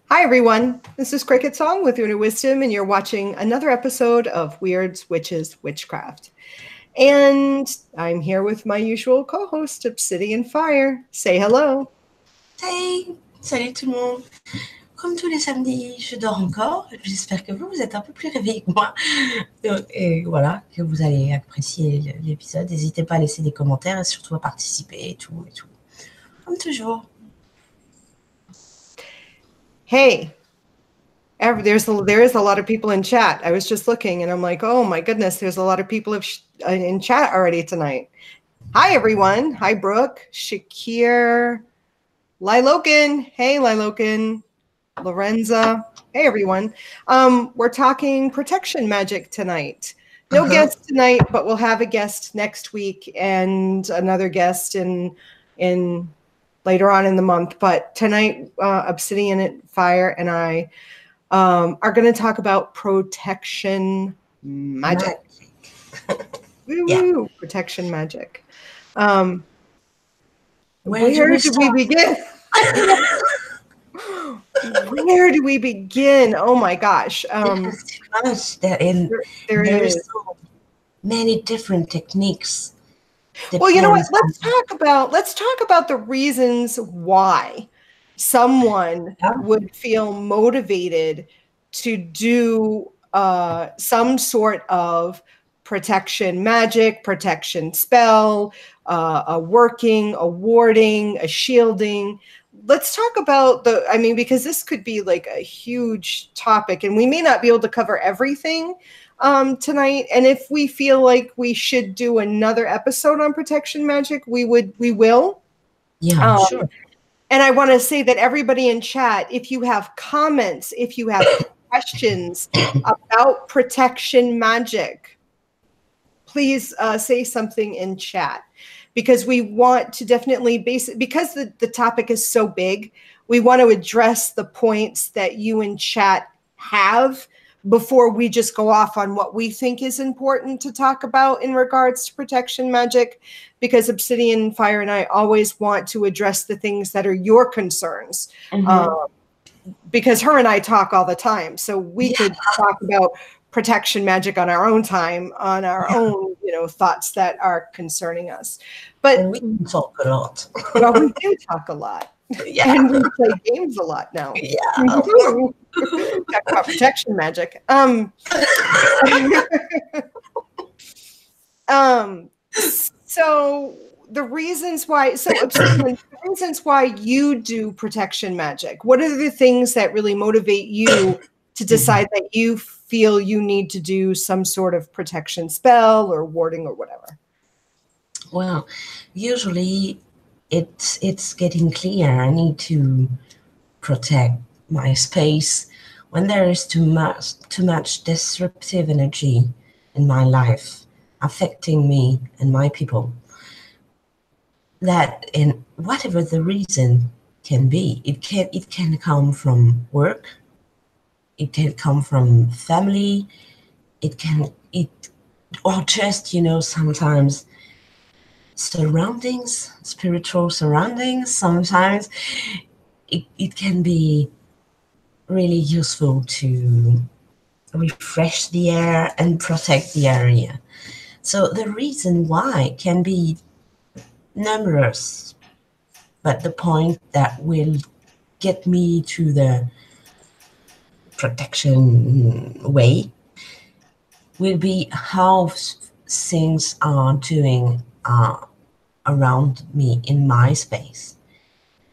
Hi, everyone. This is CricketSong with Una Wisdom, and you're watching another episode of Wyrds, Witches, Witchcraft. And I'm here with my usual co-host, Obsidian Fire. Say hello. Hey, salut tout le monde. Comme tous les samedis, je dors encore. J'espère que vous êtes un peu plus réveillés que moi. Et voilà, que vous allez apprécier l'épisode. N'hésitez pas à laisser des commentaires et surtout à participer et tout. Comme toujours. Hey, there is a lot of people in chat. I was just looking, and I'm like, oh my goodness, there's a lot of people in chat already tonight. Hi, everyone. Hi, Brooke, Shakir, Lilokin. Hey, Lilokin. Lorenza. Hey, everyone. We're talking protection magic tonight. No guest tonight, but we'll have a guest next week and another guest in later on in the month. But tonight, Obsidian Fire and I are going to talk about protection magic. Woo-woo, protection magic. Where do we begin? Where do we begin? Oh my gosh. There's so many different techniques. Well, you know what? Let's talk about the reasons why someone would feel motivated to do some sort of protection magic, protection spell, a working, a warding, a shielding. Let's talk about because this could be like a huge topic, and we may not be able to cover everything tonight. And if we feel like we should do another episode on protection magic, we will. Yeah, sure. And I want to say that everybody in chat, if you have comments, if you have questions about protection magic, please say something in chat, because we want to definitely because the topic is so big, we want to address the points that you in chat have before we just go off on what we think is important to talk about in regards to protection magic, because Obsidian Fire and I always want to address the things that are your concerns. Because her and I talk all the time, so we could talk about protection magic on our own time, on our own, thoughts that are concerning us. But we can talk a lot. Well, we do talk a lot. Yeah. And we play games a lot now. Yeah. Talk about protection magic. So the reasons why you do protection magic, what are the things that really motivate you to decide that you feel you need to do some sort of protection spell or warding or whatever? Well, usually it's getting clear. I need to protect my space when there is too much disruptive energy in my life affecting me and my people. That, in whatever the reason can be, it can come from work, it can come from family, or just sometimes surroundings, spiritual surroundings. Sometimes it can be really useful to refresh the air and protect the area. So the reason why can be numerous, but the point that will get me to the protection way will be how things are doing around me in my space.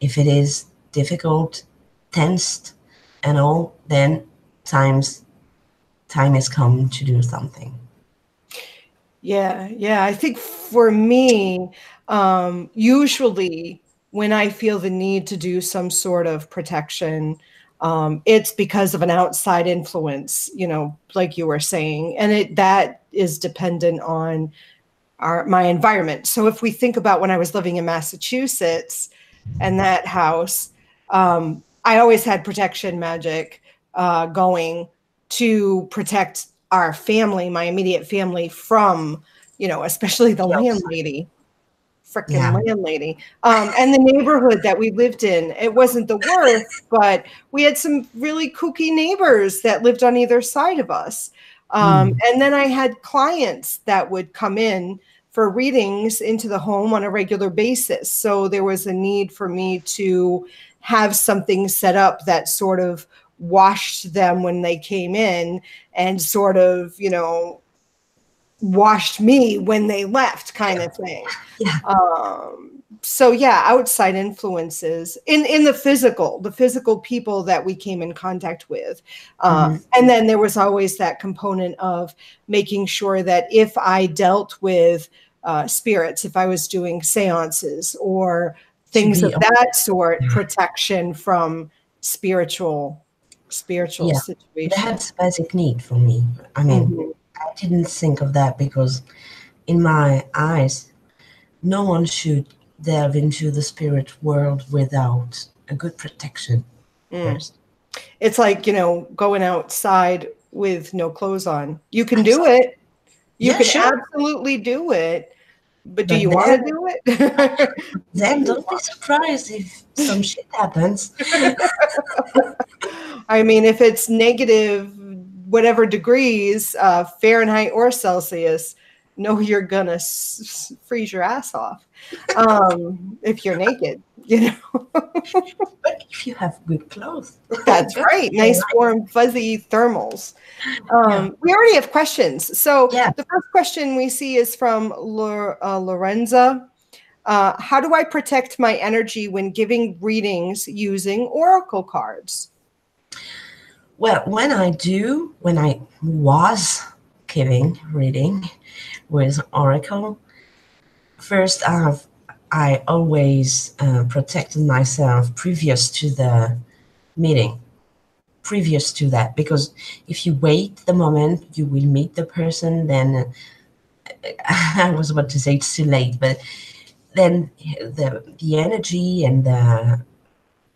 If it is difficult, tensed, and all, then time has come to do something. Yeah. I think for me, usually when I feel the need to do some sort of protection, it's because of an outside influence, like you were saying, and that is dependent on my environment. So if we think about when I was living in Massachusetts and that house, I always had protection magic going to protect our family, my immediate family, from, especially the landlady, frickin' landlady. And the neighborhood that we lived in, it wasn't the worst, but we had some really kooky neighbors that lived on either side of us. And then I had clients that would come in for readings into the home on a regular basis. So there was a need for me to have something set up that sort of washed them when they came in and sort of, you know, washed me when they left, kind of thing. So yeah, outside influences in the physical people that we came in contact with. And then there was always that component of making sure that if I dealt with spirits, if I was doing seances or things of that sort, protection from spiritual situations. That's a basic need for me. I mean, I didn't think of that because in my eyes, no one should delve into the spirit world without a good protection first. It's like, you know, going outside with no clothes on. You can do it. You can absolutely do it. But do you want to do it? Then don't be surprised if some shit happens. I mean, if it's negative whatever degrees, Fahrenheit or Celsius, no, you're gonna freeze your ass off if you're naked, you know. But if you have good clothes, that's right. Nice, warm, fuzzy thermals. We already have questions. So the first question we see is from Lorenza. How do I protect my energy when giving readings using oracle cards? Well, when I was giving reading with oracle, first I always protected myself previous to the meeting, previous to that, because if you wait the moment you will meet the person, then I was about to say it's too late, but then the energy and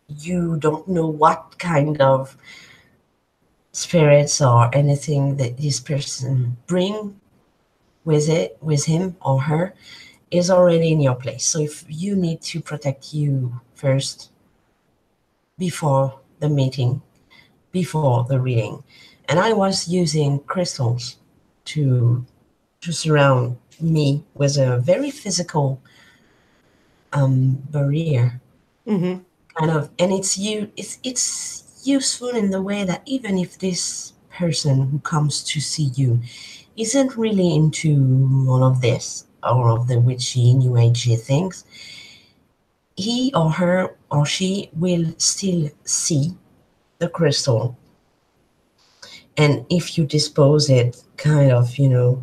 you don't know what kind of spirits or anything that this person bring with him or her is already in your place. So if you need to protect you first before the meeting, before the reading, and I was using crystals to surround me with a very physical barrier, kind of, and it's useful in the way that even if this person who comes to see you isn't really into all of this, all of the witchy, new agey things, he or her or she will still see the crystal. And if you dispose it kind of, you know,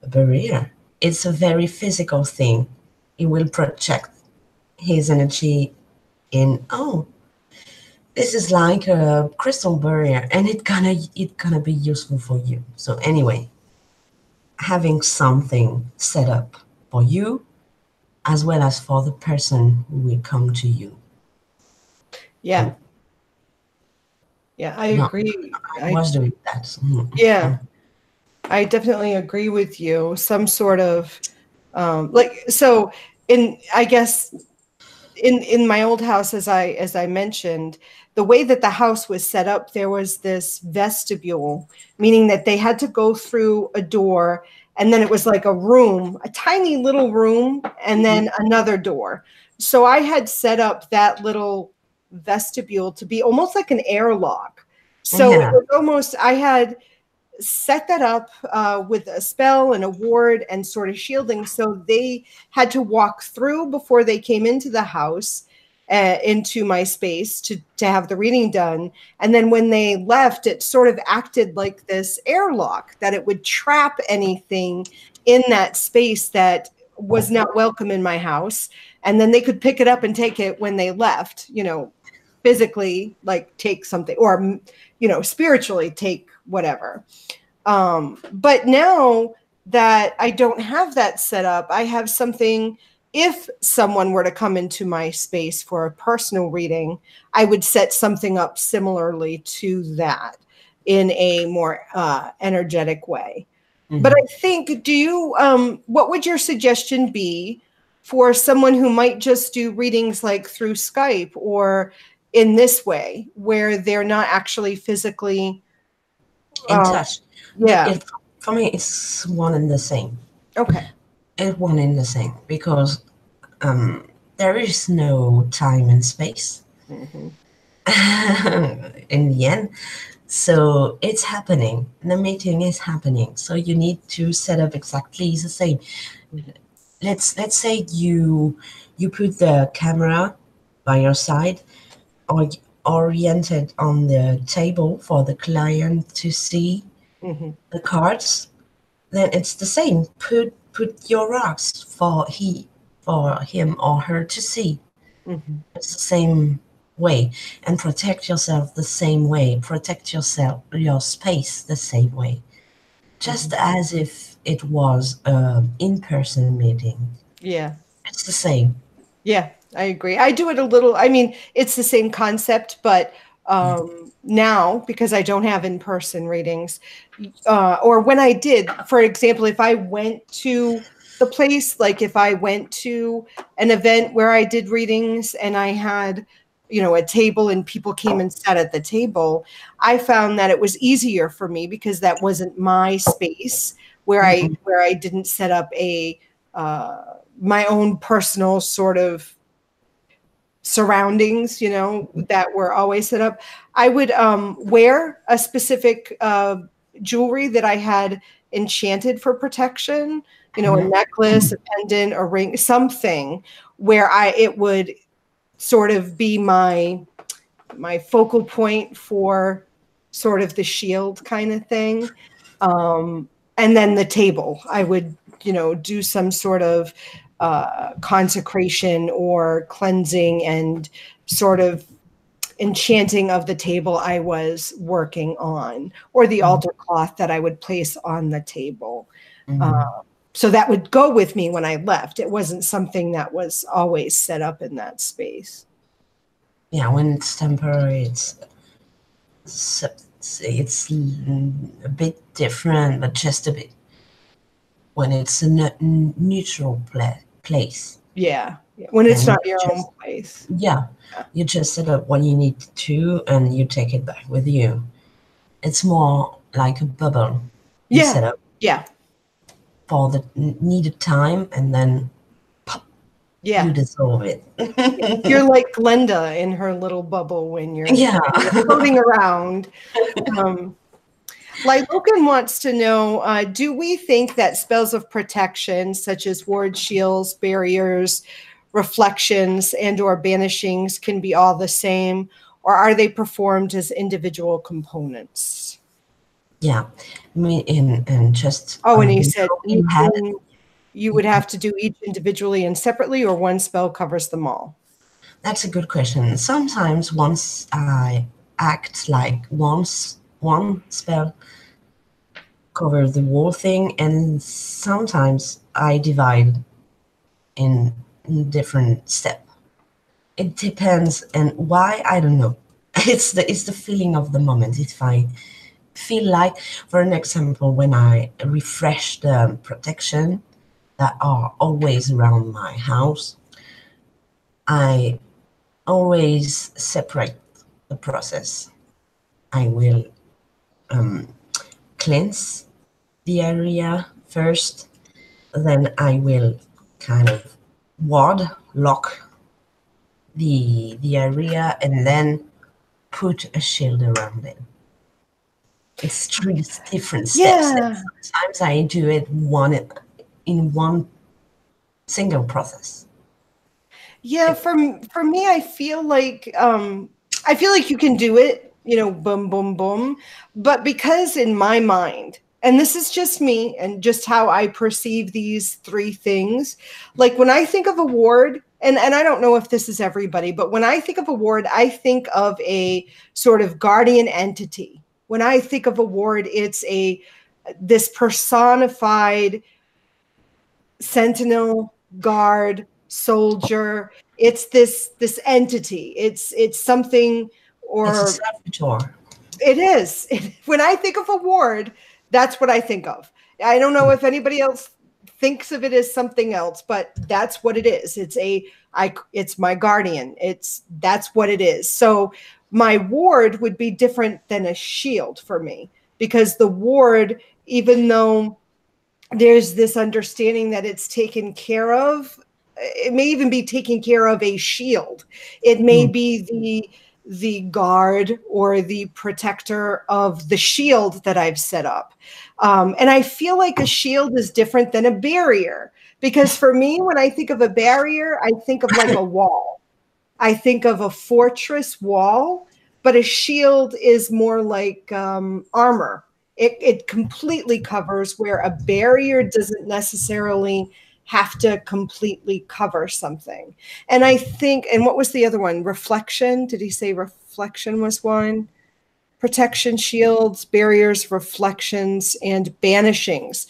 a barrier, it's a very physical thing. It will project his energy in, oh, this is like a crystal barrier, and it gonna be useful for you. So anyway, having something set up for you as well as for the person who will come to you. Yeah. Yeah, I agree. I was doing that. Yeah, I definitely agree with you. Some sort of so I guess in my old house, as I mentioned, the way that the house was set up, there was this vestibule, meaning that they had to go through a door, and then it was like a room, a tiny little room, and then another door. So I had set up that little vestibule to be almost like an airlock. So it was almost, I had set that up with a spell and a ward and sort of shielding. So they had to walk through before they came into the house, into my space to have the reading done. And then when they left, it sort of acted like this airlock, that it would trap anything in that space that was not welcome in my house. And then they could pick it up and take it when they left, you know, physically, like take something, or, you know, spiritually take whatever. But now that I don't have that set up, I have something. If someone were to come into my space for a personal reading, I would set something up similarly to that in a more energetic way. But I think, what would your suggestion be for someone who might just do readings like through Skype or in this way, where they're not actually physically in touch. Yeah. For me, it's one and the same. Okay. It's one and the same because there is no time and space Mm-hmm. in the end. So it's happening. The meeting is happening. So you need to set up exactly the same. Let's say you put the camera by your side or oriented on the table for the client to see Mm-hmm. the cards. Then it's the same. Put your rocks for him or her to see. Mm-hmm. It's the same way, and protect yourself the same way. Protect your space the same way, just as if it was an in-person meeting. Yeah. It's the same. Yeah, I agree. I do it a little. I mean, it's the same concept, but now because I don't have in-person readings, or when I did, for example, if I went to the place, like if I went to an event where I did readings and I had, a table and people came and sat at the table, I found that it was easier for me because that wasn't my space where I didn't set up a my own personal sort of surroundings, that were always set up. I would wear a specific jewelry that I had enchanted for protection, a necklace, a pendant, a ring, something where it would sort of be my focal point for sort of the shield kind of thing. And then the table, I would, do some sort of consecration or cleansing and sort of enchanting of the table I was working on, or the altar cloth that I would place on the table. So that would go with me when I left. It wasn't something that was always set up in that space. Yeah, when it's temporary, it's a bit different, but just a bit. When it's a neutral place. Yeah. When it's not your own place. Yeah, you just set up what you need to and you take it back with you. It's more like a bubble. You set up for the needed time and then pop, you dissolve it. You're like Glenda in her little bubble when you're floating around. Logan wants to know, do we think that spells of protection, such as ward shields, barriers, reflections, and or banishings can be all the same, or are they performed as individual components? Yeah, I mean, and just... Oh, and he said you would have to do each individually and separately, or one spell covers them all? That's a good question. Sometimes once I act like one spell cover the whole thing, and sometimes I divide in different steps. It depends, and why, I don't know. It's the feeling of the moment. If I feel like, for an example, when I refresh the protection that are always around my house, I always separate the process. I will cleanse the area first, then I will kind of lock the area, and then put a shield around it. It's 3 different steps. And sometimes I do it in one single process. Yeah, for me, I feel like you can do it, boom, boom, boom. But because in my mind, and this is just me and just how I perceive these 3 things, like when I think of a ward, and I don't know if this is everybody, but when I think of a ward, I think of a sort of guardian entity. When I think of a ward, it's this personified sentinel, guard, soldier. It's this entity. It's something, or it's a servitor. It is. When I think of a ward, that's what I think of. I don't know if anybody else thinks of it as something else, but that's what it is. It's my guardian. That's what it is. So my ward would be different than a shield for me, because the ward, even though there's this understanding that it's taken care of, it may even be taking care of a shield. It may be the guard or the protector of the shield that I've set up. And I feel like a shield is different than a barrier, because for me, when I think of a barrier, I think of like a wall. I think of a fortress wall, but a shield is more like armor. It completely covers, where a barrier doesn't necessarily have to completely cover something. And I think, and what was the other one? Reflection. Did he say reflection was one? Protection, shields, barriers, reflections, and banishings.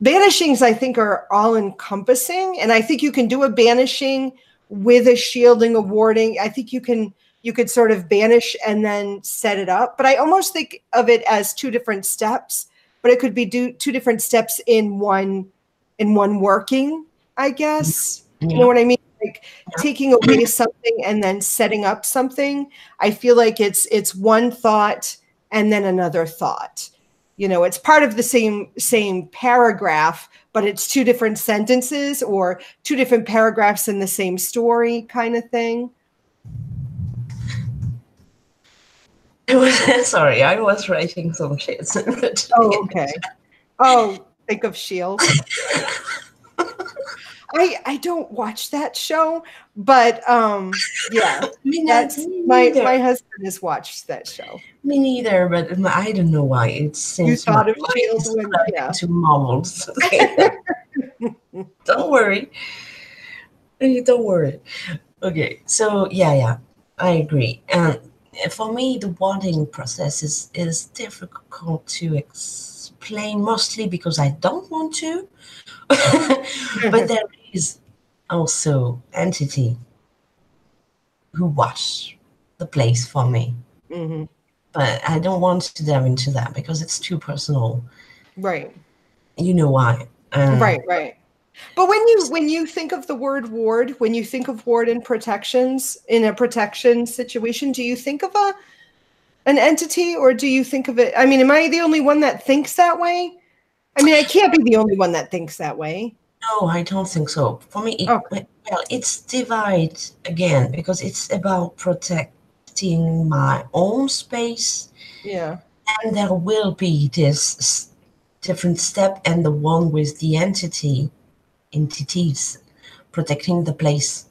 Banishings, I think, are all encompassing. And I think you can do a banishing with a shielding, a warding. I think you could sort of banish and then set it up. But I almost think of it as two different steps, but it could be two different steps in one working, I guess. You know what I mean? Like taking away something and then setting up something. I feel like it's one thought and then another thought. You know, it's part of the same paragraph, but it's two different sentences or two different paragraphs in the same story kind of thing. Sorry, I was writing some shit. Oh, okay. Oh, think of Shield. I don't watch that show, but yeah, that's my husband has watched that show. Me neither, but I don't know why. It seems you thought of Shield when to Marvels. Don't worry. Don't worry. Okay, so yeah, I agree. And for me, the warding process is difficult to explain, mostly because I don't want to. But there is also entity who watch the place for me. Mm-hmm. But I don't want to delve into that because it's too personal. Right. You know why. Right. But when you think of the word ward, when you think of ward and protections in a protection situation, do you think of an entity, or do you think of it? I mean, am I the only one that thinks that way? I mean, I can't be the only one that thinks that way. No, I don't think so. For me, it's divided again because it's about protecting my own space. Yeah. And there will be this different step, and the one with the entities protecting the place,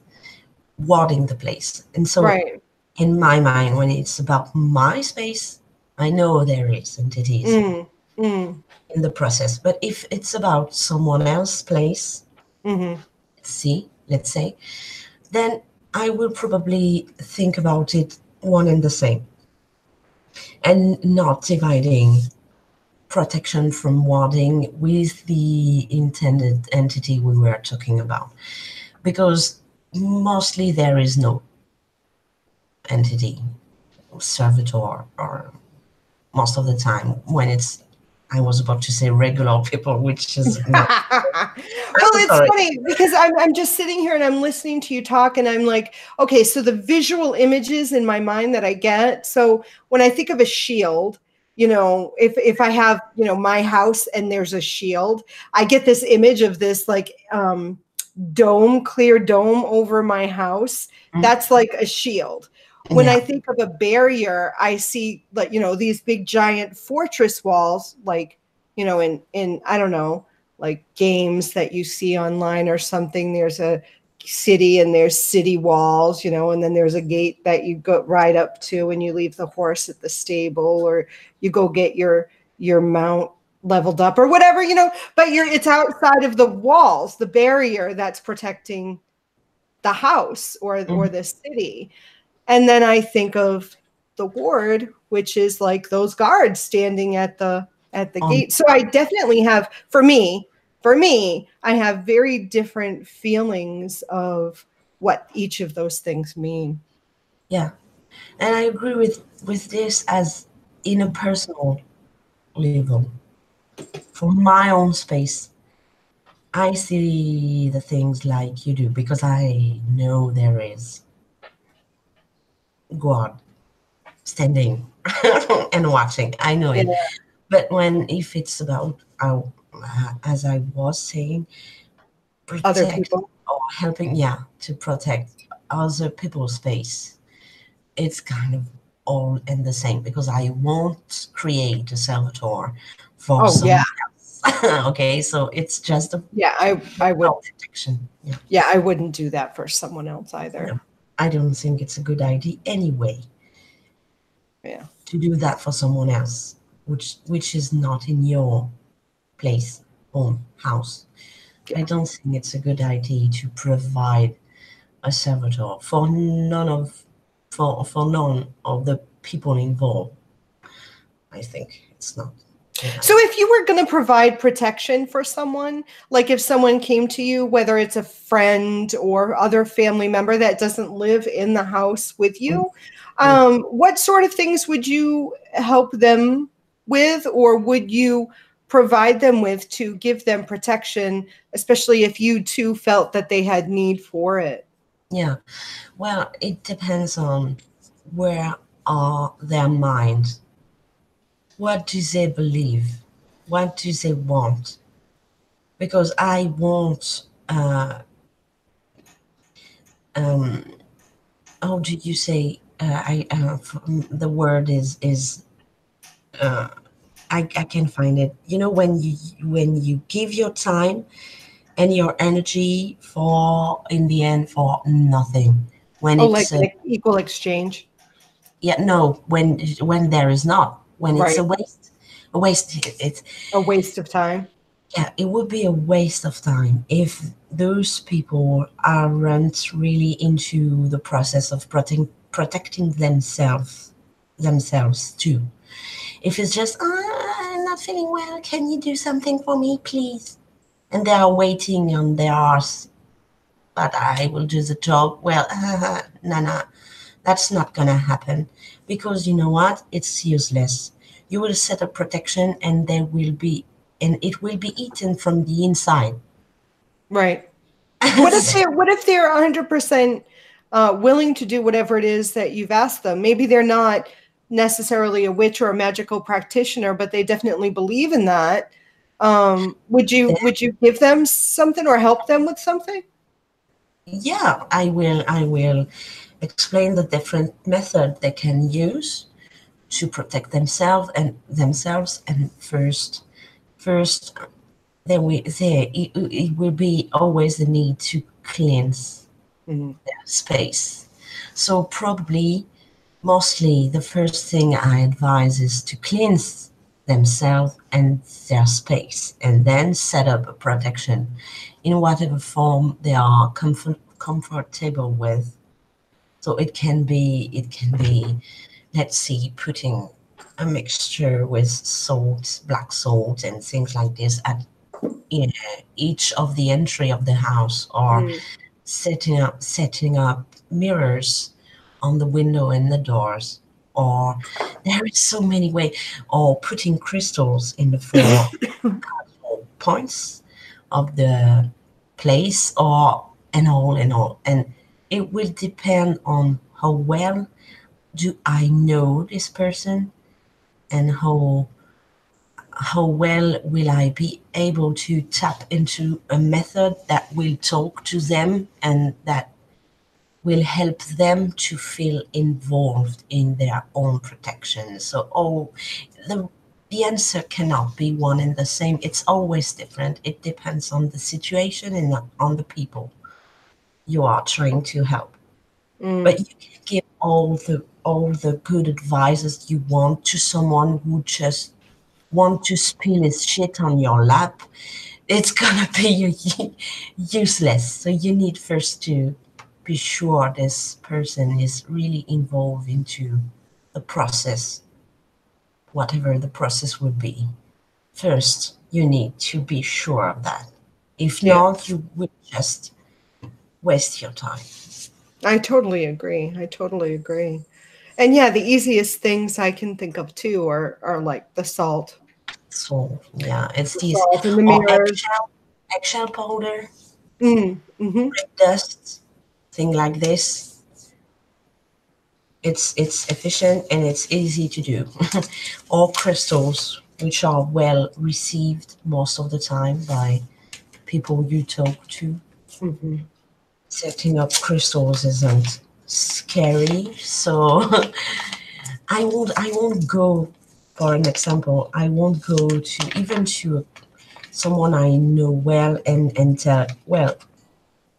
warding the place. And so in my mind, when it's about my space, I know there is entities in the process. But if it's about someone else's place, let's say, then I will probably think about it one and the same, and not dividing protection from warding with the intended entity we were talking about, because mostly there is no entity, servitor, or most of the time when it's, I was about to say regular people, which is not. Well, it's funny because I'm just sitting here and I'm listening to you talk, and I'm like, okay, so the visual images in my mind that I get. So when I think of a shield, you know, if I have, you know, my house and there's a shield, I get this image of this like clear dome over my house. That's like a shield. When I think of a barrier, I see, like, you know, these big giant fortress walls, like, you know, in I don't know, like games that you see online or something. There's a city and there's city walls, you know, and then there's a gate that you go right up to and you leave the horse at the stable, or you go get your mount leveled up or whatever, you know, but it's outside of the walls, the barrier that's protecting the house or the city. And then I think of the ward, which is like those guards standing at the gate. So I definitely have, for me, I have very different feelings of what each of those things mean. Yeah. And I agree with this as in a personal level. For my own space, I see the things like you do because I know there is God standing and watching. I know Yeah. it. But if it's about, as I was saying, Other protect people. or helping, yeah, to protect other people's space, it's kind of all in the same because I won't create a servitor for Oh yeah. someone else. Okay, so it's just a Yeah, I would. protection. Yeah. Yeah, I wouldn't do that for someone else either. No, I don't think it's a good idea anyway Yeah. to do that for someone else, which is not in your place, home, house. I Yeah. don't think it's a good idea to provide a servitor for none of the people involved. I think it's not a good So idea. if you were going to provide protection for someone, like if someone came to you, whether it's a friend or other family member that doesn't live in the house with you, Mm. what sort of things would you help them with, or would you provide them with to give them protection, especially if you too felt that they had need for it? Yeah, well, it depends on where are their minds. What do they believe? What do they want? Because I want, um, how do you say? The word is I can find it. You know, when you give your time and your energy for in the end for nothing. When Oh, like it's an equal exchange. yeah, no, when there is not, when it's Right. a waste. It's A waste of time. yeah, it would be a waste of time if those people aren't really into the process of protecting themselves too. If it's just, I'm not feeling well, can you do something for me, please? And they are waiting on their arse, but I will do the job. Well, no, that's not gonna happen because you know what? It's useless. You will set up protection, and it will be eaten from the inside. Right. What if they're 100% willing to do whatever it is that you've asked them? Maybe they're not necessarily a witch or a magical practitioner, but they definitely believe in that. Would you Then, would you give them something or help them with something? yeah, I will explain the different method they can use to protect themselves and first it will be always the need to cleanse Mhm. their space. So probably mostly the first thing I advise is to cleanse themselves and their space and then set up a protection in whatever form they are comfortable with. So it can be, let's see, putting a mixture with salt, black salt, and things like this at each of the entry of the house, or Mm. setting up mirrors on the window and the doors, or there is so many ways, or putting crystals in the four points of the place, or and all, and it will depend on how well do I know this person, and how well will I be able to tap into a method that will talk to them and that will help them to feel involved in their own protection. So, the the answer cannot be one and the same. It's always different. It depends on the situation and on the people you are trying to help. But Mm. you can give all the good advices you want to someone who just want to spill his shit on your lap. It's gonna be useless. So you need first to be sure this person is really involved into the process, whatever the process would be. First, you need to be sure of that. If Yeah, not, you will just waste your time. I totally agree. I totally agree. And yeah, the easiest things I can think of too are like the salt, So yeah, it's the these salt and the or mirrors. eggshell. eggshell powder, Mm-hmm. red dust, thing like this. It's efficient and it's easy to do. Or crystals, which are well received most of the time by people you talk to. Mm-hmm. Setting up crystals isn't scary, so I won't go, for an example, I won't go to even to someone I know well and tell, well,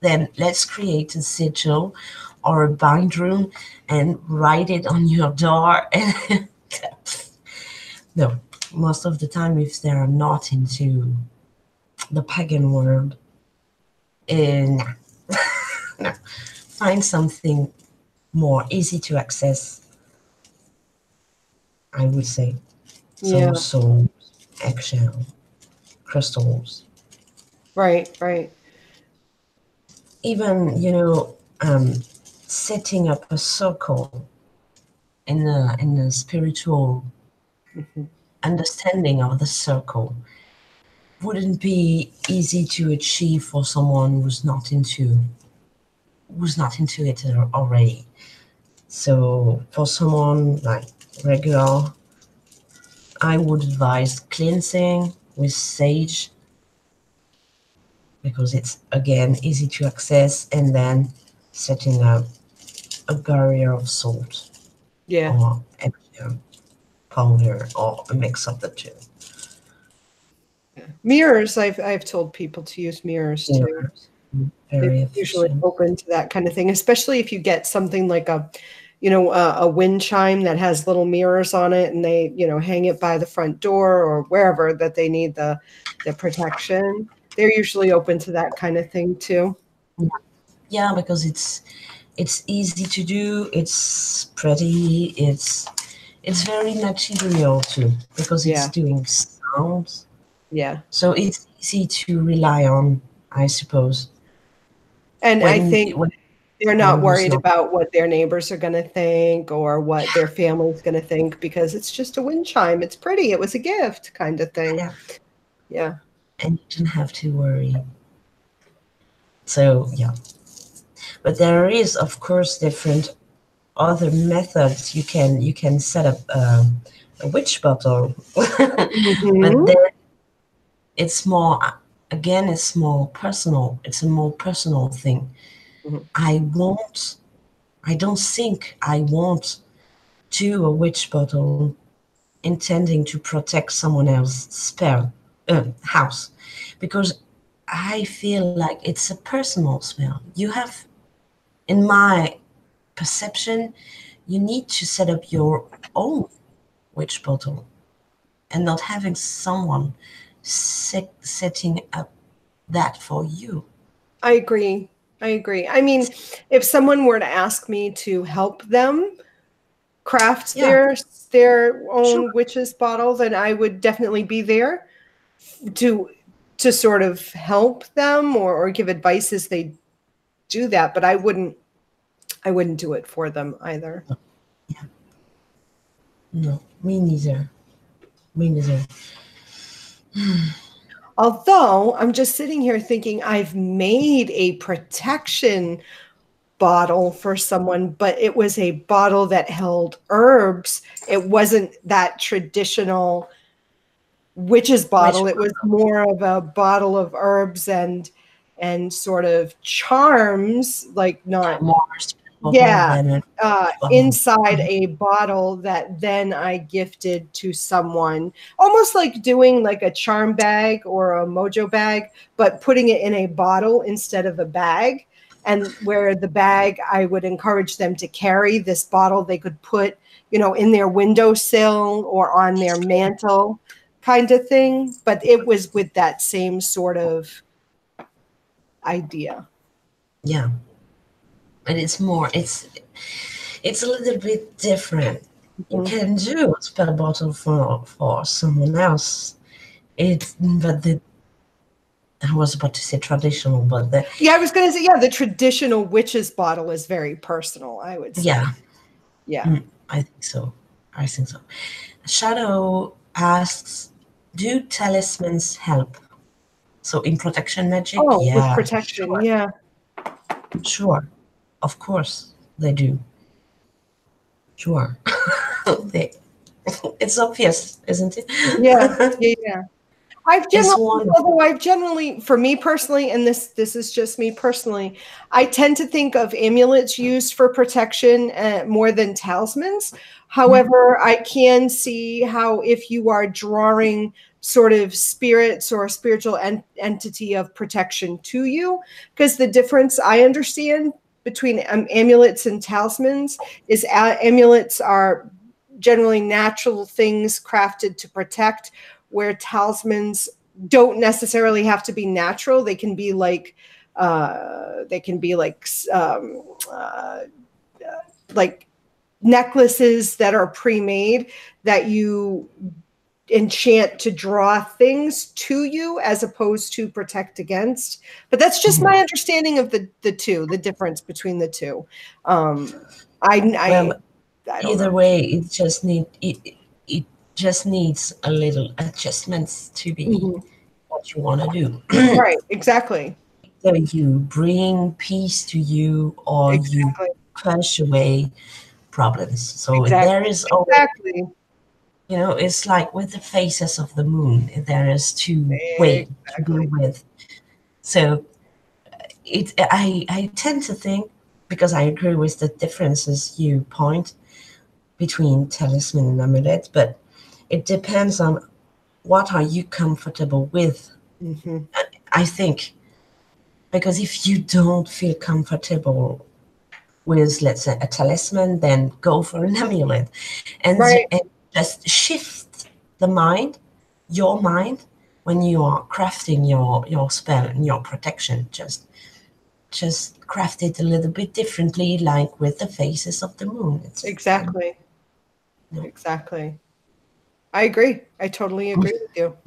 then let's create a sigil or a bind room and write it on your door. No, most of the time, if they're not into the pagan world, nah, no. Find something more easy to access, I would say. So, Yeah. souls, eggshell, crystals, Right. Right. even, setting up a circle in a spiritual Mm-hmm. understanding of the circle wouldn't be easy to achieve for someone who's not into it already. So for someone like regular, I would advise cleansing with sage because it's again easy to access, and then setting up a barrier of salt Yeah. or extra powder or a mix of the two. Mirrors. I've told people to use mirrors too. Yeah, They're very usually efficient. open to that kind of thing, especially if you get something like a wind chime that has little mirrors on it, and they, hang it by the front door or wherever that they need the protection. They're usually open to that kind of thing too. Yeah, because it's easy to do. It's pretty. It's very material too because it's Yeah, doing sounds. yeah. So it's easy to rely on, I suppose. And I think When they're not someone who's worried not, about what their neighbors are going to think or what their family's going to think because it's just a wind chime. It's pretty. It was a gift kind of thing. yeah, Yeah. and you don't have to worry. So yeah, but there is of course different other methods. You can set up a witch bottle, but Hmm. then it's more, again, it's more personal. It's a more personal thing. Hmm. I don't think I won't do a witch bottle intending to protect someone else's spell house, because I feel like it's a personal spell. You have, in my perception, you need to set up your own witch bottle and not having someone setting up that for you. I agree. I agree. I mean, if someone were to ask me to help them craft Yeah, their sure. own witch's bottle, then I would definitely be there to to sort of help them or give advice as they do that. But I wouldn't do it for them either. Yeah, no, me neither. Me neither. Although I'm just sitting here thinking I've made a protection bottle for someone, but it was a bottle that held herbs. It wasn't that traditional witch's Which bottle. It was more of a bottle of herbs and sort of charms, like not, more bottle yeah, than a bottle. inside a bottle that then I gifted to someone, almost like doing like a charm bag or a mojo bag, but putting it in a bottle instead of a bag. And where the bag, I would encourage them to carry this bottle they could put, in their windowsill or on their mantle kind of thing. But it was with that same sort of idea. Yeah, but it's a little bit different. You Mhm. can do a spell bottle for someone else. But I was about to say traditional, but Yeah, I was going to say, yeah, the traditional witch's bottle is very personal, I would yeah, say. Yeah. I think so. I think so. Shadow asks, do talismans help? So in protection magic, Oh, with yeah, protection, sure, yeah. sure, of course they do. Sure, they, it's obvious, isn't it? Yeah, yeah, yeah. It's one. Although I've generally, for me personally, and this is just me personally, I tend to think of amulets used for protection more than talismans. However, I can see how if you are drawing sort of spirits or a spiritual entity of protection to you, because the difference I understand between amulets and talismans is amulets are generally natural things crafted to protect, where talismans don't necessarily have to be natural. They can be like like necklaces that are pre-made that you enchant to draw things to you as opposed to protect against. But that's just my understanding of the two, the difference between the two. I Well, I don't either know. way, it just needs a little adjustments to be Mhm. what you want to do. Right, exactly. So you bring peace to you, or you Exactly. push away problems. So there Exactly. is always, Exactly. it's like with the phases of the moon, there is two ways to go Exactly. with. So I tend to think, because I agree with the differences you point between talisman and amulet, but it depends on what are you comfortable with. Mm-hmm. I think, because if you don't feel comfortable with, let's say, a talisman, then go for an amulet, and, Right. and just shift the mind, your mind, when you are crafting your spell and your protection. Just craft it a little bit differently, like with the phases of the moon. It's fine. Exactly. No. Exactly. I agree. I totally agree with you.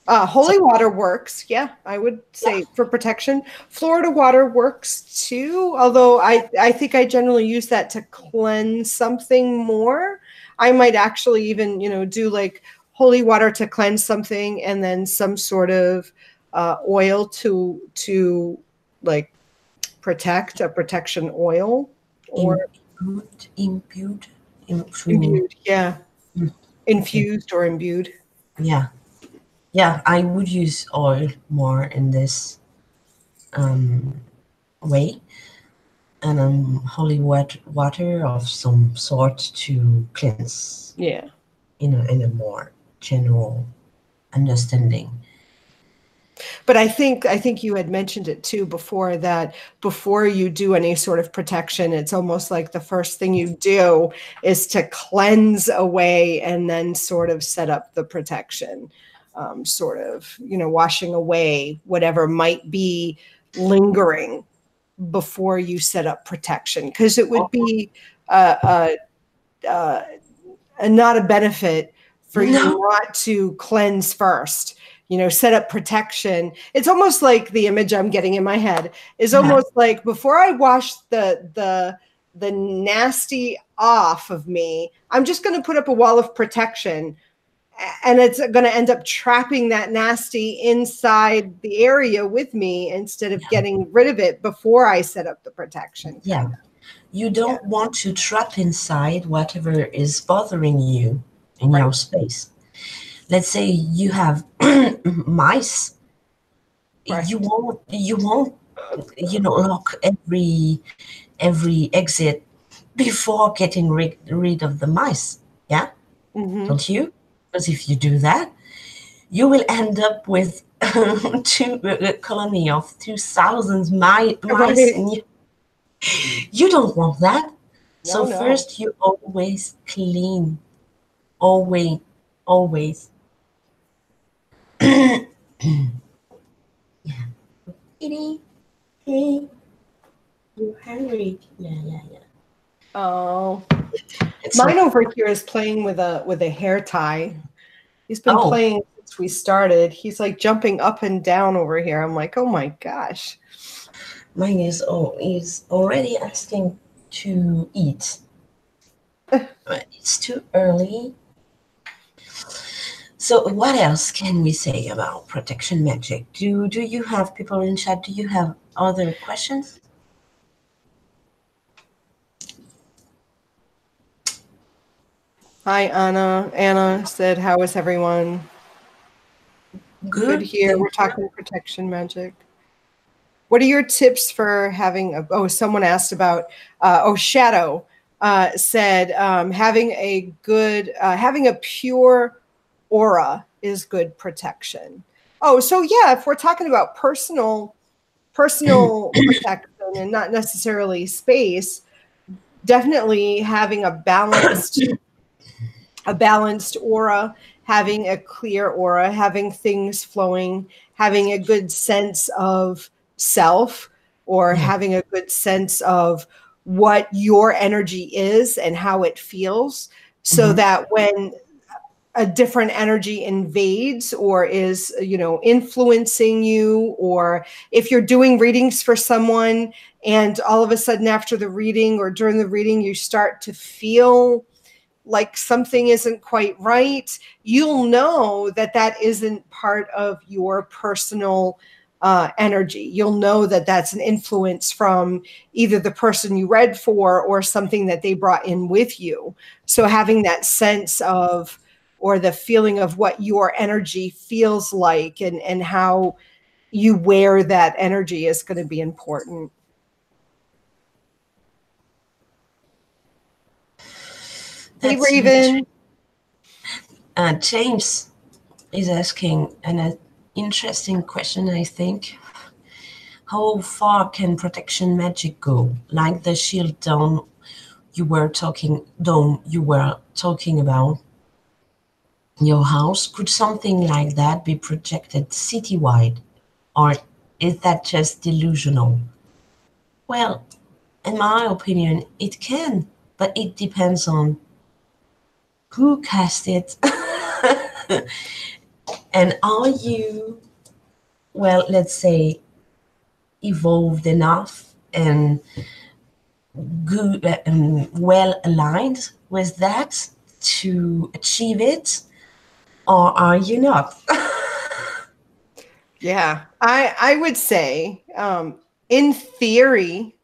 So Holy water works. Yeah, I would yeah, say for protection. Florida water works too, although I think I generally use that to cleanse something more. I might actually even, do like holy water to cleanse something and then some sort of oil to like protect, a protection oil or imbued into. imbued. Yeah. Okay. Infused or imbued. Yeah, yeah. I would use oil more in this way, and holy water of some sort to cleanse Yeah. in a more general understanding. But I think you had mentioned it too before, that before you do any sort of protection, it's almost like the first thing you do is to cleanse away and then sort of set up the protection, sort of, washing away whatever might be lingering before you set up protection. Because it would be uh, uh, not a benefit for you No. not to cleanse first, set up protection. It's almost like the image I'm getting in my head is Yeah. almost like before I wash the nasty off of me, I'm just going to put up a wall of protection, and it's going to end up trapping that nasty inside the area with me instead of getting rid of it before I set up the protection. Yeah. You Yeah. don't want to trap inside whatever is bothering you in Right. your space. Let's say you have mice. Right. You won't lock every exit before getting rid of the mice. Yeah, Mm-hmm. don't you? Because if you do that, you will end up with a colony of 2,000 mice, Right. and you don't want that. No, So no. first, you always clean, always, always. Kitty, hey, you hungry? Yeah, yeah, yeah. Oh, It's mine so. over here is playing with a hair tie. He's been Oh, playing since we started. He's like jumping up and down over here. I'm like, oh my gosh. mine is already asking to eat. But it's too early. So what else can we say about protection magic? Do you have people in chat? Do you have other questions? Hi, Anna. Anna said, how is everyone? Good here. We're talking protection magic. What are your tips for having a, oh, someone asked about, Shadow said, having a pure aura is good protection. Oh, so yeah, if we're talking about personal protection and not necessarily space, definitely having a balanced aura, having a clear aura, having things flowing, having a good sense of self, or having a good sense of what your energy is and how it feels, so that when a different energy invades or is, influencing you, or if you're doing readings for someone and all of a sudden after the reading or during the reading you start to feel like something isn't quite right, you'll know that that isn't part of your personal energy. You'll know that that's an influence from either the person you read for or something that they brought in with you. So having that sense of, or the feeling of what your energy feels like and how you wear that energy is going to be important. Hey, Raven. James is asking an interesting question, I think. How far can protection magic go? Like the shield dome you were talking about your house, could something like that be projected citywide, or is that just delusional? Well, in my opinion, it can, but it depends on who cast it. And are you, well, let's say, evolved enough and good and well aligned with that to achieve it, or are you not? Yeah, I would say, in theory,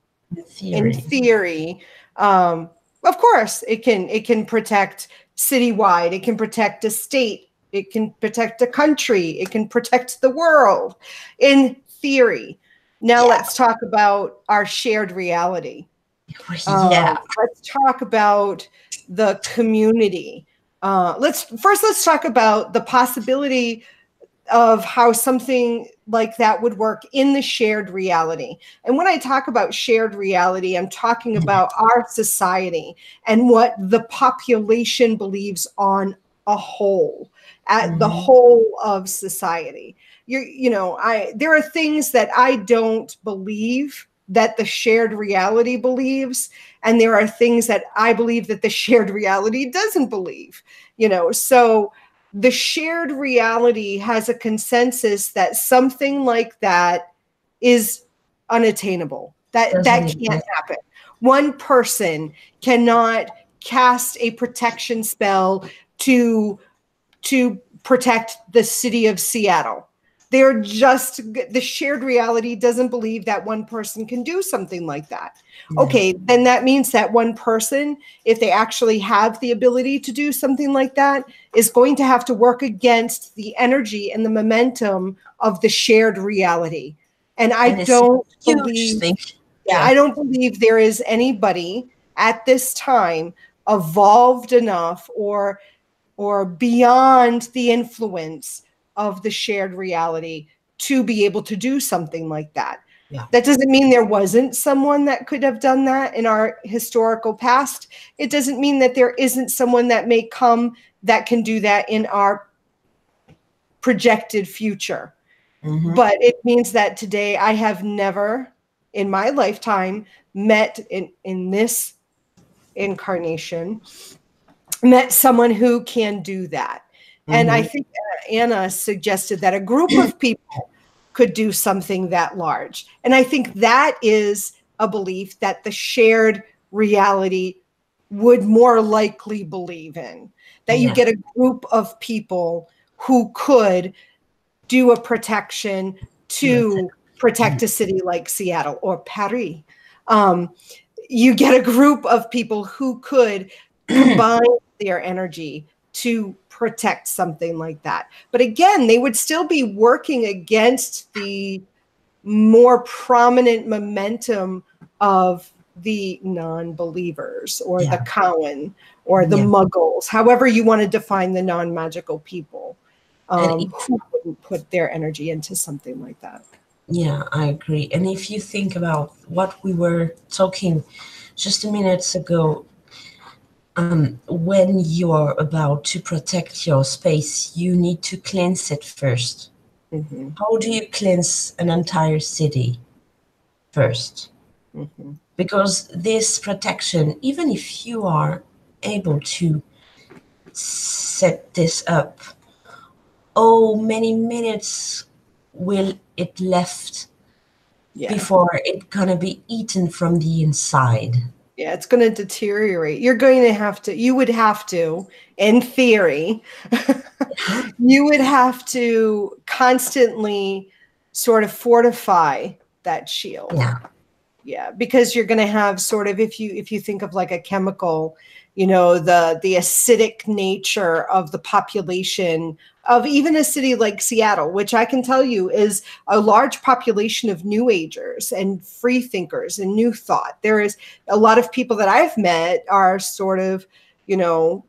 of course, it can protect citywide. It can protect a state. It can protect a country. It can protect the world. In theory. Now let's talk about our shared reality. Let's talk about the community. Let's talk about the possibility of how something like that would work in the shared reality. And when I talk about shared reality, I'm talking about our society and what the population believes on a whole, at the whole of society. There are things that I don't believe that the shared reality believes, and there are things that I believe that the shared reality doesn't believe. So the shared reality has a consensus that something like that is unattainable. That can't happen. One person cannot cast a protection spell to protect the city of Seattle. The shared reality doesn't believe that one person can do something like that. Okay, then that means that one person, if they actually have the ability to do something like that, is going to have to work against the energy and the momentum of the shared reality. And I don't believe, I don't believe there is anybody at this time evolved enough or beyond the influence of the shared reality to be able to do something like that. That doesn't mean there wasn't someone that could have done that in our historical past. It doesn't mean that there isn't someone that may come that can do that in our projected future. But it means that today I have never in my lifetime met in this incarnation met someone who can do that. And I think Anna suggested that a group of people could do something that large. And I think that is a belief that the shared reality would more likely believe in, that you get a group of people who could do a protection to protect a city like Seattle or Paris. You get a group of people who could combine their energy to protect something like that. But again, they would still be working against the more prominent momentum of the non-believers or the Cowan or the Muggles, however you want to define the non-magical people, who wouldn't put their energy into something like that. Yeah, I agree. And if you think about what we were talking just a minute ago, when you're about to protect your space, you need to cleanse it first. Mm-hmm. How do you cleanse an entire city first? Mm-hmm. Because this protection, even if you are able to set this up, many minutes will it left before it gonna be eaten from the inside. Yeah, it's going to deteriorate. You're going to have to, you would have to, in theory, you would have to constantly sort of fortify that shield. Yeah, because you're going to have sort of, if you think of like a chemical, you know, the acidic nature of the population of even a city like Seattle, which I can tell you is a large population of New Agers and free thinkers and new thought. There is a lot of people that I've met are sort of, you know,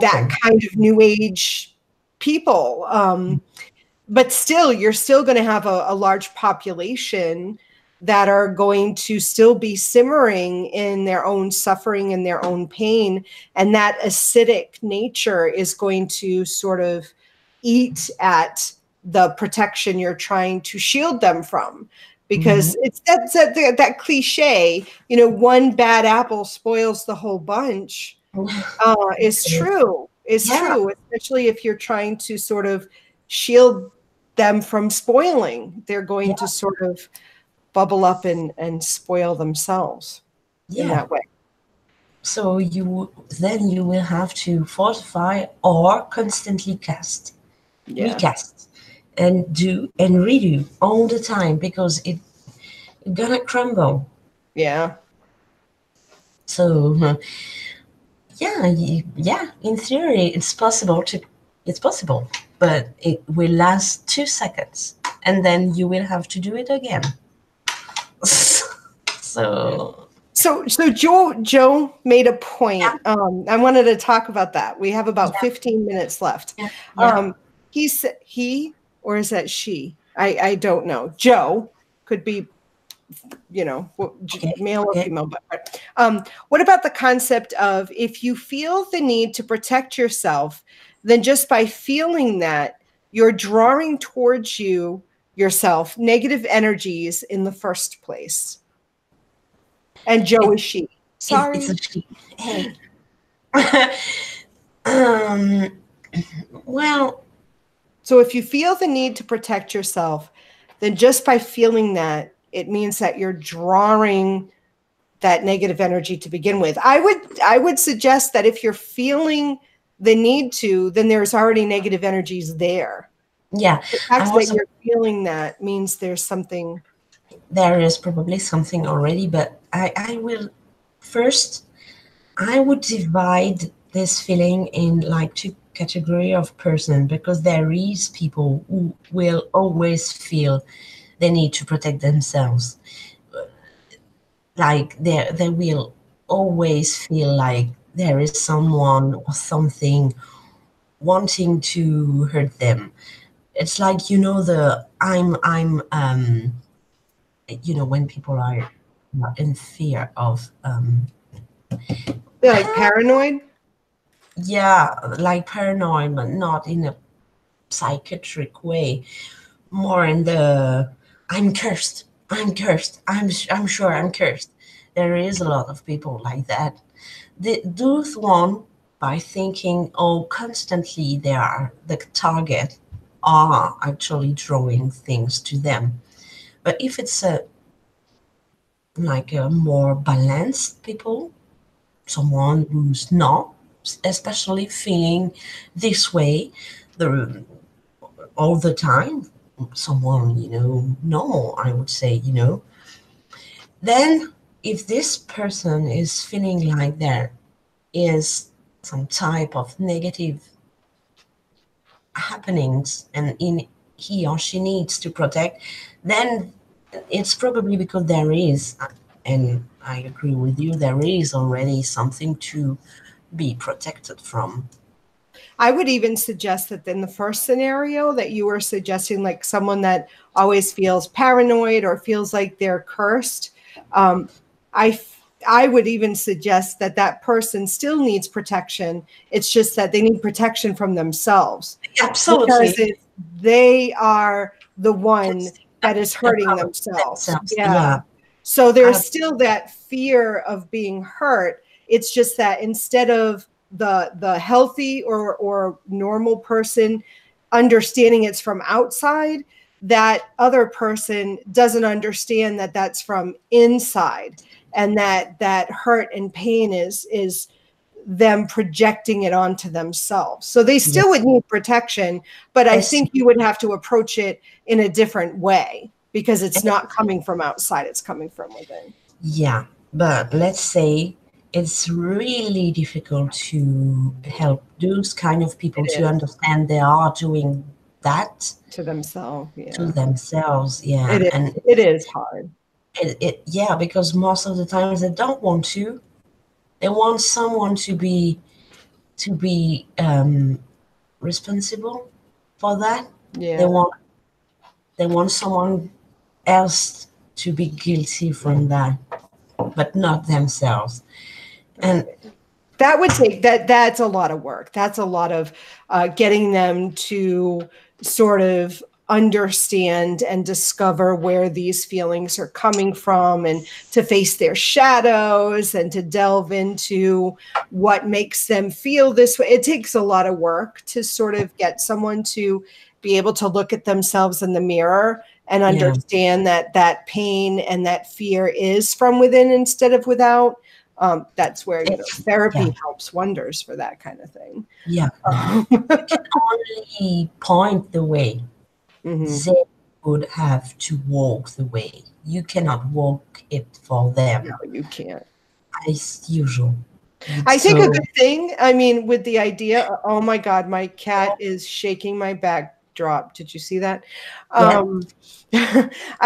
that kind of New Age people. But still, you're still going to have a large population that are going to still be simmering in their own suffering and their own pain. And that acidic nature is going to sort of eat at the protection you're trying to shield them from. Because it's that cliche, you know, one bad apple spoils the whole bunch, is true, true, especially if you're trying to sort of shield them from spoiling. They're going to sort of bubble up and spoil themselves in that way. So then you will have to fortify or constantly cast, recast, and do and redo all the time because it's gonna crumble. Yeah. So in theory it's possible, but it will last 2 seconds and then you will have to do it again. So Joe made a point. I wanted to talk about that. We have about 15 minutes left. He or is that she? I don't know. Joe could be, you know, male or female. But what about the concept of if you feel the need to protect yourself, then just by feeling that, you're drawing towards yourself negative energies in the first place. And Joe is she. Sorry. It's a she. Hey. Well. So if you feel the need to protect yourself, then just by feeling that, it means that you're drawing that negative energy to begin with. I would suggest that if you're feeling the need to, then there's already negative energies there. Yeah. The fact that you're feeling that means there's something. There is probably something already, but I will first, I would divide this feeling in like 2 categories of person, because there is people who will always feel they need to protect themselves. Like they will always feel like there is someone or something wanting to hurt them. It's like, you know, you know, when people are in fear of They're like paranoid. Yeah, like paranoid, but not in a psychiatric way. More in the I'm cursed. I'm sure I'm cursed. There is a lot of people like that. Those one, by thinking, constantly they are the target, are actually drawing things to them. But if it's a more balanced people, someone who's not especially feeling this way, the all the time, someone, normal, I would say, then if this person is feeling like there is some type of negative happenings and he or she needs to protect, then it's probably because there is, and I agree with you, there is already something to be protected from. I would even suggest that in the first scenario that you were suggesting, like someone that always feels paranoid or feels like they're cursed, I would even suggest that that person still needs protection. It's just that they need protection from themselves. Absolutely. Because they are the one that is hurting themselves. Yeah. So there's still that fear of being hurt. It's just that instead of the healthy or normal person understanding it's from outside, that other person doesn't understand that that's from inside, and that hurt and pain is them projecting it onto themselves. So they still would need protection, but I think you would have to approach it in a different way because it's not coming from outside, it's coming from within. Yeah, but let's say it's really difficult to help those kind of people to understand they are doing that to themselves. Yeah. To themselves, yeah. It is hard. Yeah, because most of the times they don't want to. They want someone to be responsible for that. Yeah. They want someone else to be guilty from that, but not themselves. And that would take that's a lot of work. That's a lot of getting them to sort of understand and discover where these feelings are coming from, and to face their shadows and to delve into what makes them feel this way. It takes a lot of work to sort of get someone to be able to look at themselves in the mirror and understand that pain and that fear is from within instead of without. That's where therapy helps wonders for that kind of thing. Yeah, you can only point the way. They would have to walk the way. You cannot walk it for them. No, you can't. As usual. I think a good thing, I mean, with the idea, oh my God, my cat is shaking my backdrop. Did you see that? I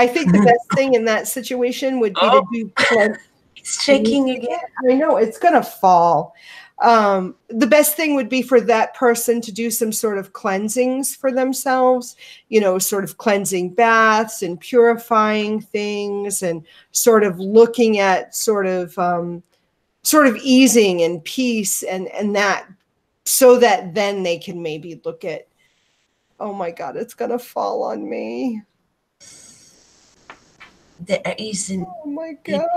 think the best thing in that situation would be to do it's shaking again. I know, it's going to fall. The best thing would be for that person to do some sort of cleansings for themselves, sort of cleansing baths and purifying things, and sort of looking at sort of easing and peace and that, so that then they can maybe look at, oh my God, it's going to fall on me. There isn't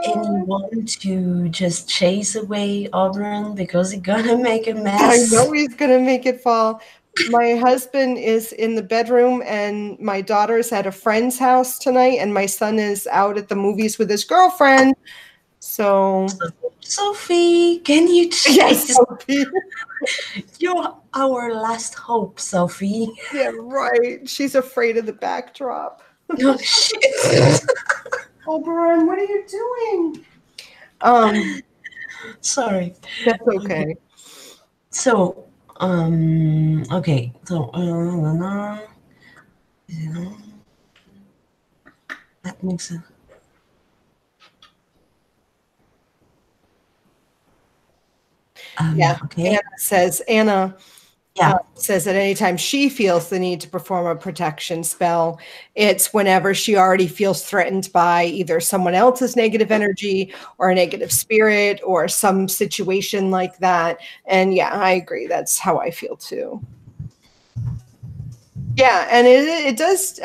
anyone to just chase away Auburn because he's gonna make a mess. I know he's gonna make it fall. My husband is in the bedroom, and my daughter's at a friend's house tonight, and my son is out at the movies with his girlfriend. So Sophie, can you chase? Yes, Sophie. You're our last hope, Sophie. Yeah, right. She's afraid of the backdrop. Oh shit. Oberon, what are you doing? Sorry. That's okay. So, okay. So, that makes sense. Okay. Anna says at any time she feels the need to perform a protection spell, it's whenever she already feels threatened by either someone else's negative energy or a negative spirit or some situation like that. And yeah, I agree. That's how I feel too. Yeah, and it does,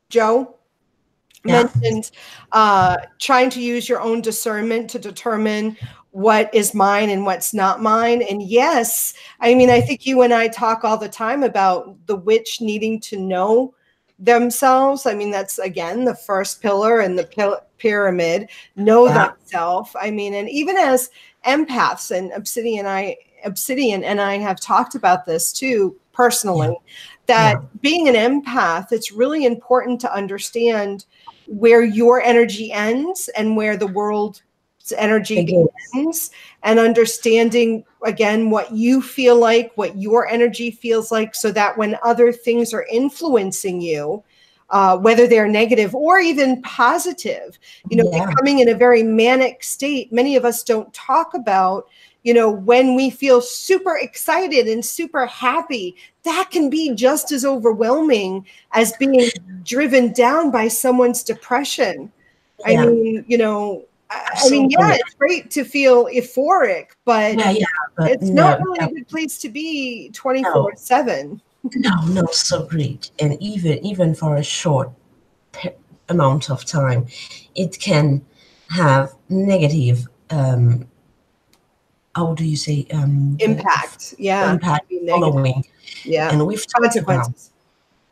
Joe mentioned trying to use your own discernment to determine what is mine and what's not mine. And yes, I mean, I think you and I talk all the time about the witch needing to know themselves. I mean, that's, again, the first pillar in the pyramid, know thyself. I mean, and even as empaths, and Obsidian Obsidian and I have talked about this too personally, that being an empath, it's really important to understand where your energy ends and where the world's energy begins, and understanding again what you feel like, what your energy feels like, so that when other things are influencing you, whether they're negative or even positive, you know, becoming in a very manic state, many of us don't talk about, you know, when we feel super excited and super happy, that can be just as overwhelming as being driven down by someone's depression. I mean, you know, I mean, yeah, it's great to feel euphoric, but but it's not really a good place to be 24/7. No, so great. And even for a short amount of time, it can have negative how do you say impact? Impact following. Yeah, and we've talked about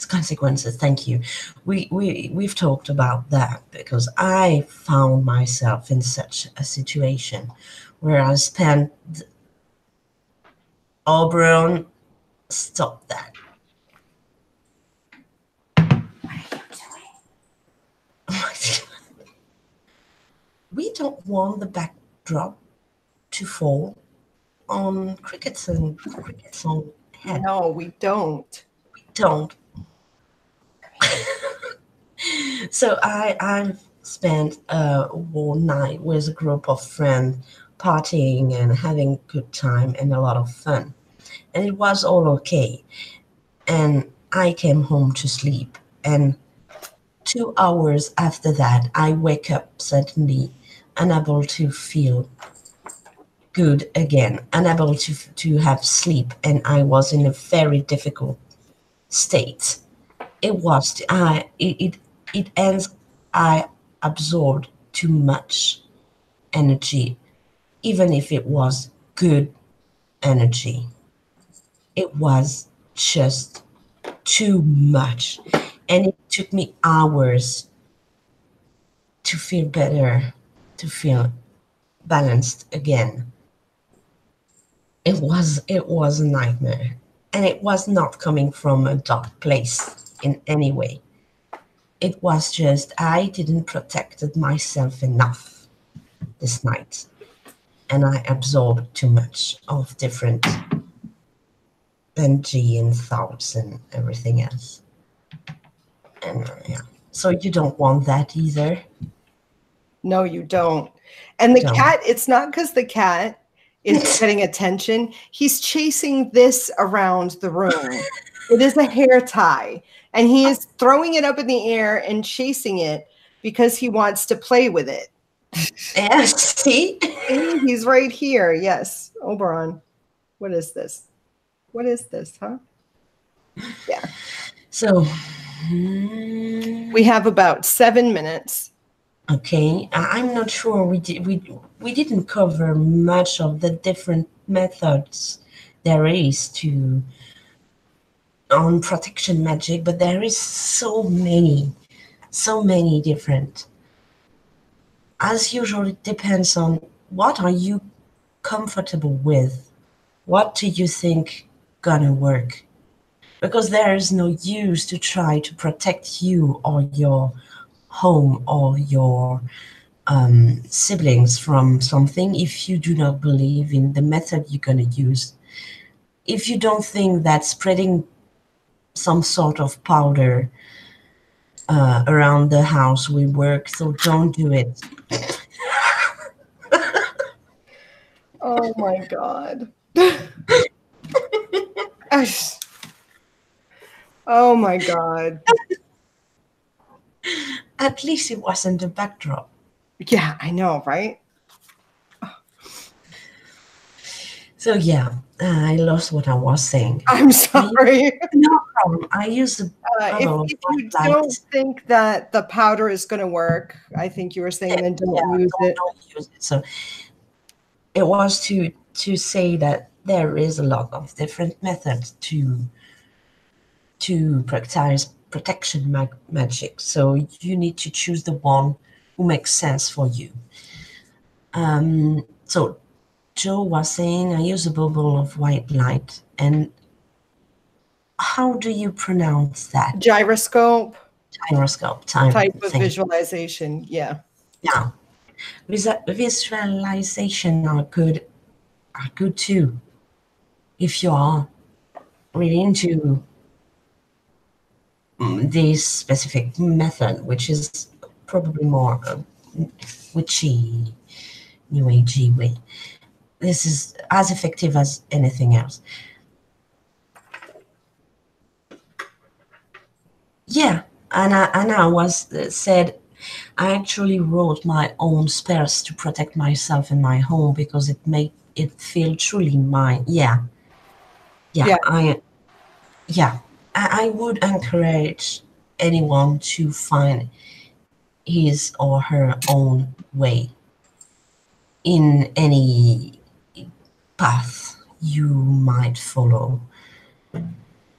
consequences. Thank you. We've talked about that because I found myself in such a situation where I spent Auburn. Stop that. We don't want the backdrop to fall on CricketSong head. No, we don't. We don't. So I've spent one night with a group of friends partying and having a good time and a lot of fun. And it was all okay. And I came home to sleep. And 2 hours after that, I wake up suddenly, unable to feel good again, unable to have sleep. And I was in a very difficult state. It ends. I absorbed too much energy, even if it was good energy. It was just too much, and it took me hours to feel better, to feel balanced again. It was a nightmare, and it was not coming from a dark place in any way. It was just I didn't protected myself enough this night, and I absorbed too much of different energy and thoughts and everything else. And so you don't want that either. No, you don't. And the cat, it's not because the cat is getting attention. He's chasing this around the room. It is a hair tie, and he is throwing it up in the air and chasing it because he wants to play with it. Yes, see? He's right here. Yes. Oberon. What is this? What is this, huh? Yeah. So we have about 7 minutes. Okay, I'm not sure we didn't cover much of the different methods there is on protection magic, but there is so many different. As usual, it depends on what are you comfortable with, what do you think gonna work, because there is no use to try to protect you or your home or your siblings from something if you do not believe in the method you're going to use. If you don't think that spreading some sort of powder around the house will work, so don't do it. Oh my God. Oh my God. At least it wasn't a backdrop. Yeah, I know, right? So yeah, I lost what I was saying. I'm sorry. No problem. I used a if you don't think that the powder is going to work, I think you were saying then don't use it. Don't use it. So it was to say that there is a lot of different methods to practice protection magic. So you need to choose the one who makes sense for you. So Joe was saying, I use a bubble of white light. And how do you pronounce that? Gyroscope. Gyroscope. Type of Thing. visualization. Yeah. Yeah. Visualization are good too. If you are really into this specific method, which is probably more witchy, new agey way. This is as effective as anything else. Yeah, and I was said I actually wrote my own spells to protect myself in my home because it made it feel truly mine. Yeah, Yeah. I would encourage anyone to find his or her own way in any path you might follow.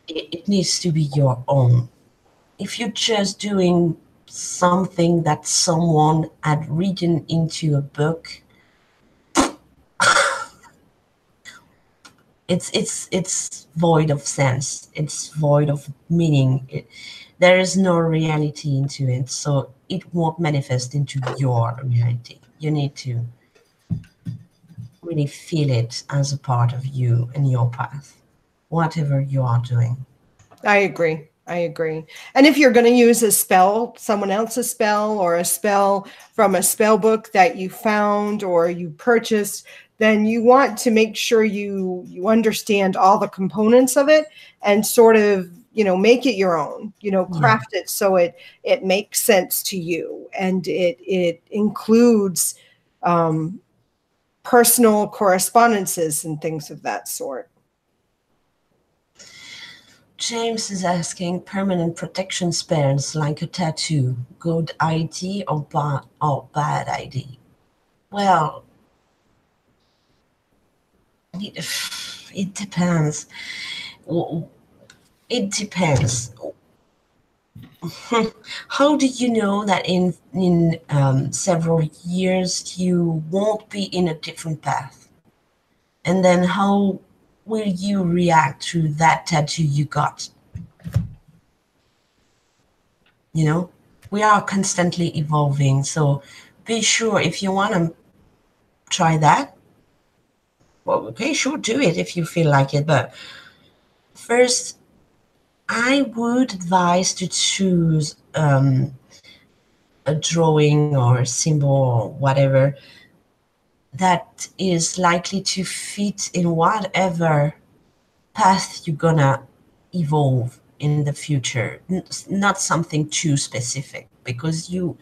It needs to be your own. If you're just doing something that someone had written into a book, it's void of sense. It's void of meaning. There is no reality into it, so it won't manifest into your reality. You need to really feel it as a part of you and your path, whatever you are doing. I agree. I agree. And if you're going to use a spell, someone else's spell, or a spell from a spell book that you found or you purchased, then you want to make sure you understand all the components of it and sort of, make it your own, craft it so it makes sense to you, and it includes personal correspondences and things of that sort. James is asking, permanent protection spells like a tattoo, good idea or bad idea? Well, it depends. It depends. How do you know that in several years you won't be in a different path? And then how will you react to that tattoo you got? We are constantly evolving, so be sure if you want to try that, well, okay, sure, do it if you feel like it. But first, I would advise to choose a drawing or a symbol or whatever that is likely to fit in whatever path you're gonna evolve in the future. Not something too specific, because you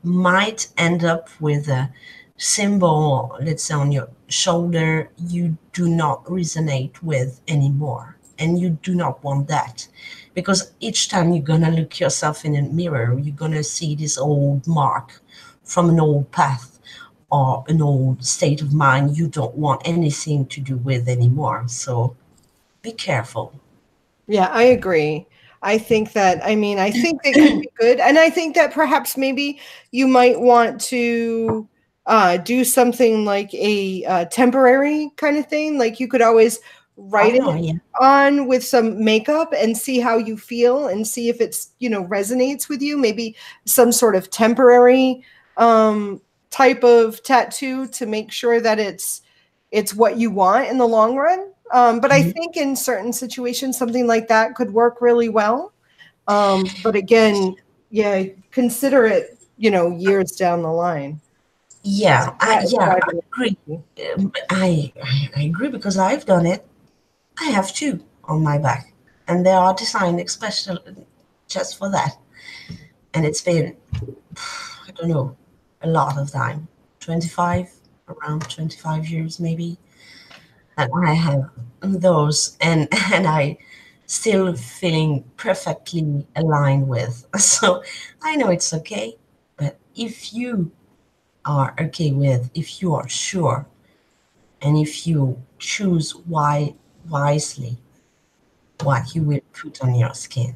might end up with a symbol, let's say on your shoulder, you do not resonate with anymore. And you do not want that, because each time you're going to look yourself in a mirror, you're going to see this old mark from an old path or an old state of mind you don't want anything to do with anymore. So be careful. Yeah, I agree. I think that it could be good. And I think that perhaps maybe you might want to do something like a temporary kind of thing. Like you could always write it on with some makeup and see how you feel and see if it's, resonates with you. Maybe some sort of temporary type of tattoo to make sure that it's what you want in the long run. But I think in certain situations, something like that could work really well. But again, yeah, consider it, years down the line. I agree. I agree, because I've done it. I have two on my back, and they are designed especially just for that. And it's been, I don't know, a lot of time, around 25 years maybe, that I have those, and I still feeling perfectly aligned with. So I know it's okay, but if you are okay with, if you are sure, and if you choose wisely what you will put on your skin,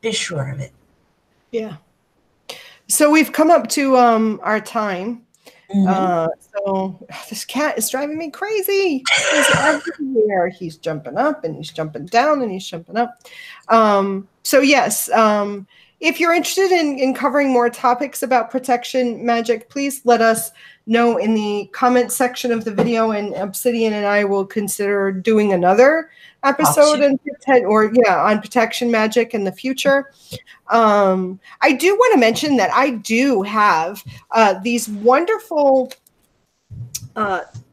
be sure of it. Yeah. So we've come up to our time. So this cat is driving me crazy. He's everywhere. He's jumping up and he's jumping down and he's jumping up. So yes, if you're interested in covering more topics about protection magic, please let us know in the comment section of the video, and Obsidian and I will consider doing another episode on protection magic in the future. I do want to mention that I do have these wonderful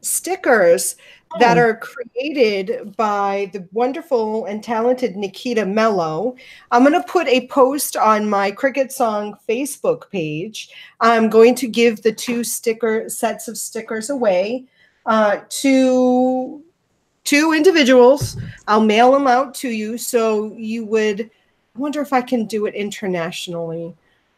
stickers that are created by the wonderful and talented Nikita Mello. I'm going to put a post on my CricketSong Facebook page. I'm going to give the 2 sets of stickers away to 2 individuals. I'll mail them out to you, so you would. I wonder if I can do it internationally.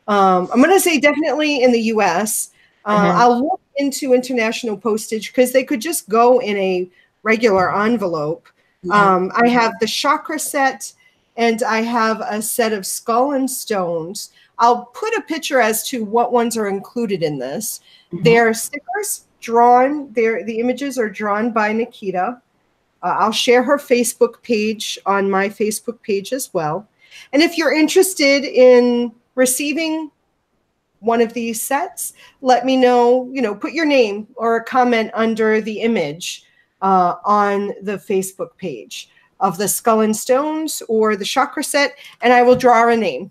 I'm going to say definitely in the U.S. I'll look into international postage because they could just go in a regular envelope. I have the chakra set, and I have a set of skull and stones. I'll put a picture as to what ones are included in this. They're stickers drawn. The images are drawn by Nikita. I'll share her Facebook page on my Facebook page as well. And if you're interested in receiving one of these sets, let me know, put your name or a comment under the image on the Facebook page of the Skull and Stones or the chakra set, and I will draw a name.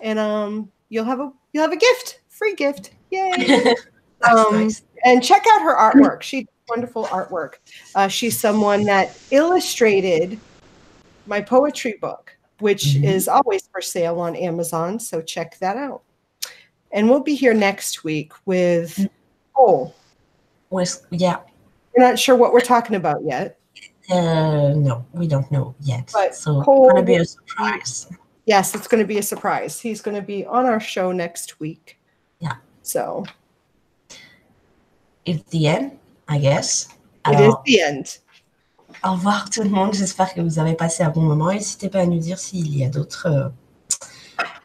And you'll have a gift, free gift. Yay. Nice. And check out her artwork. She does wonderful artwork. She's someone that illustrated my poetry book, which is always for sale on Amazon, so check that out. And we'll be here next week with Cole. Yeah. We're not sure what we're talking about yet. No, we don't know yet. But so Cole, it's going to be a surprise. Yes, it's going to be a surprise. He's going to be on our show next week. Yeah. So. It's the end, I guess. It is the end. Au revoir tout le monde. J'espère que vous avez passé un bon moment. N'hésitez pas à nous dire s'il y a d'autres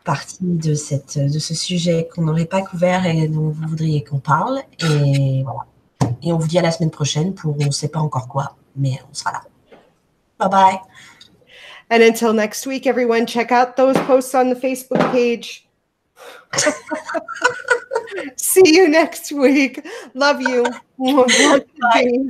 parties de ce sujet qu'on n'aurait pas couvert et dont vous voudriez qu'on parle. Et voilà. Et on vous dit à la semaine prochaine pour on ne sait pas encore quoi, mais on sera là. Bye bye. And until next week, everyone, check out those posts on the Facebook page. See you next week. Love you. Bye.